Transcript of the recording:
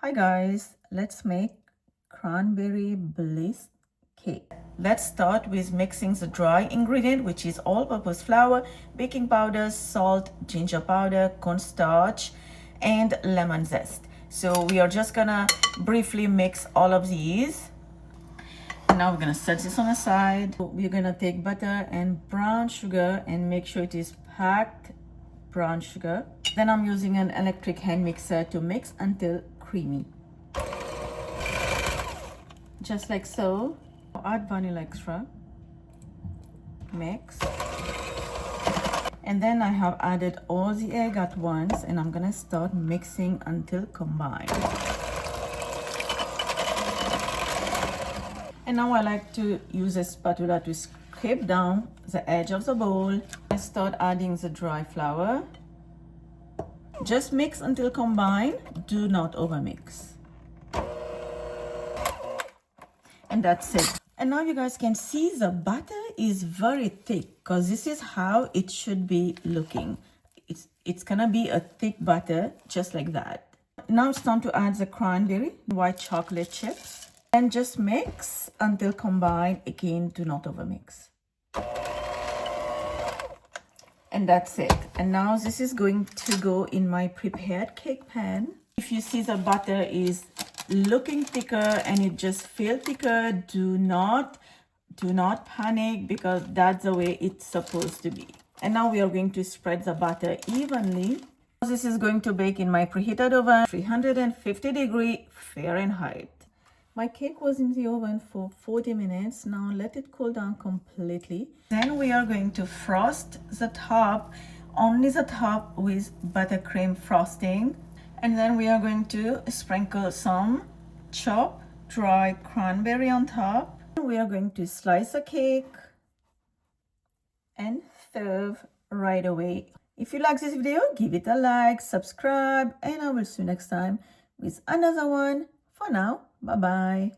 Hi guys, let's make cranberry bliss cake. Let's start with mixing the dry ingredient, which is all-purpose flour, baking powder, salt, ginger powder, cornstarch, and lemon zest. So we are just gonna briefly mix all of these. And now we're gonna set this on the side. We're gonna take butter and brown sugar and make sure it is packed brown sugar. Then I'm using an electric hand mixer to mix until creamy. Just like so. Add vanilla extra. Mix. And then I have added all the egg at once and I'm gonna start mixing until combined. And now I like to use a spatula to scrape down the edge of the bowl. I start adding the dry flour. Just mix until combined. Do not overmix. And that's it. And now you guys can see the batter is very thick because this is how it should be looking. It's gonna be a thick batter just like that. Now it's time to add the cranberry, white chocolate chips, and just mix until combined. Again, do not overmix. And that's it. And now this is going to go in my prepared cake pan. If you see the butter is looking thicker and it just feels thicker, do not panic because that's the way it's supposed to be. And now we are going to spread the butter evenly. This is going to bake in my preheated oven, 350 Fahrenheit. My cake was in the oven for 40 minutes. Now let it cool down completely. Then we are going to frost the top, only the top, with buttercream frosting. And then we are going to sprinkle some chopped dry cranberry on top. We are going to slice a cake and serve right away. If you like this video, give it a like, subscribe, and I will see you next time with another one. For now, bye-bye.